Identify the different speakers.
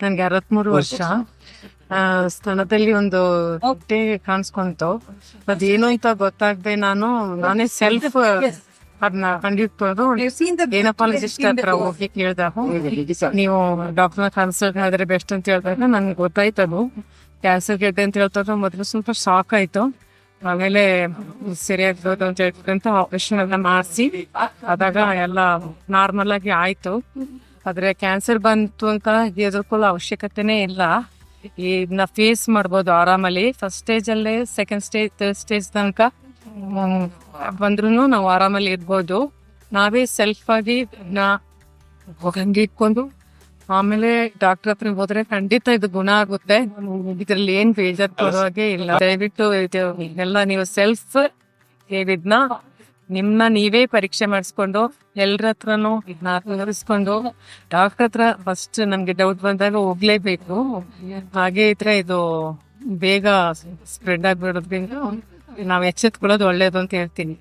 Speaker 1: ನನ್ಗೆ 63 ವರ್ಷ. ಸ್ತನದಲ್ಲಿ ಒಂದು ಹೊಟ್ಟೆ ಕಾಣಿಸ್ಕೊಂತು. ಅದೇನು ಅಂತ ಗೊತ್ತಾಗದೆ ನಾನೇ ಸೆಲ್ಫ್ ಅದನ್ನ ಕಂಡಿಡ್ಕೊಂಡು ಗೈನಕಾಲಜಿಸ್ಟ್ ಹತ್ರ ಹೋಗಿ ಕೇಳ್ದಾಗ, ನೀವು ಡಾಕ್ಟರ್ನ ಕನ್ಸಲ್ಟ್ ಮಾಡಿದ್ರೆ ಬೆಸ್ಟ್ ಅಂತ ಹೇಳಿದಾಗ ನನ್ಗೆ ಗೊತ್ತಾಯ್ತದು ಕ್ಯಾನ್ಸರ್ ಗೆಡ್ಡೆ ಅಂತ ಹೇಳ್ತಾರೆ. ಮೊದಲು ಸ್ವಲ್ಪ ಶಾಕ್ ಆಯ್ತು, ಆಮೇಲೆ ಸರಿಯಾಗ್ಬೋದು ಅಂತ ಹೇಳ್ಕೊಂತ ಆಪರೇಷನ್ ಎಲ್ಲ ಮಾಡಿಸಿ ಆದಾಗ ಎಲ್ಲ ನಾರ್ಮಲ್ ಆಗಿ ಆಯ್ತು. ಆದ್ರೆ ಕ್ಯಾನ್ಸರ್ ಬಂತು ಅಂತ ಹೆದರ್ಕೊಳ್ಳೋ ಅವಶ್ಯಕತೆನೇ ಇಲ್ಲ. ಇದನ್ನ ಫೇಸ್ ಮಾಡ್ಬೋದು ಆರಾಮಲ್ಲಿ. ಫಸ್ಟ್ ಸ್ಟೇಜ್ ಅಲ್ಲೇ, ಸೆಕೆಂಡ್ ಸ್ಟೇಜ್, ಥರ್ಡ್ ಸ್ಟೇಜ್ ತನಕ ಬಂದ್ರು ನಾವು ಆರಾಮಲ್ಲಿ ಇರ್ಬೋದು. ನಾವೇ ಸೆಲ್ಫ್ ಆಗಿ ಹಂಗೆ ಇಟ್ಕೊಂಡು ಆಮೇಲೆ ಡಾಕ್ಟರ್ ಹತ್ರ ಹೋದ್ರೆ ಖಂಡಿತ ಇದು ಗುಣ ಆಗುತ್ತೆ. ಇದ್ರಲ್ಲಿ ಏನ್ ಬೇಜಾರ್ ಕೊಡೋ ಹಾಗೆ ಇಲ್ಲ. ದಯವಿಟ್ಟು ಎಲ್ಲ ನೀವು ಸೆಲ್ಫ್ ಇದನ್ನ ನಿಮ್ನ ನೀವೇ ಪರೀಕ್ಷೆ ಮಾಡಿಸ್ಕೊಂಡು ಎಲ್ಲರ ಹತ್ರನೂ ಇದನ್ನ ತೋರಿಸ್ಕೊಂಡು ಡಾಕ್ಟರ್ ಹತ್ರ ಫಸ್ಟ್ ನಮ್ಗೆ ಡೌಟ್ ಬಂದಾಗ ಹೋಗ್ಲೇಬೇಕು. ಹಾಗೆ ಇದ್ರೆ ಇದು ಬೇಗ ಸ್ಪ್ರೆಡ್ ಆಗ್ಬಿಡೋದ್ರಿಂದ ನಾವ್ ಎಚ್ಚೆತ್ಕೊಳ್ಳೋದು ಒಳ್ಳೇದು ಅಂತ ಹೇಳ್ತೀನಿ.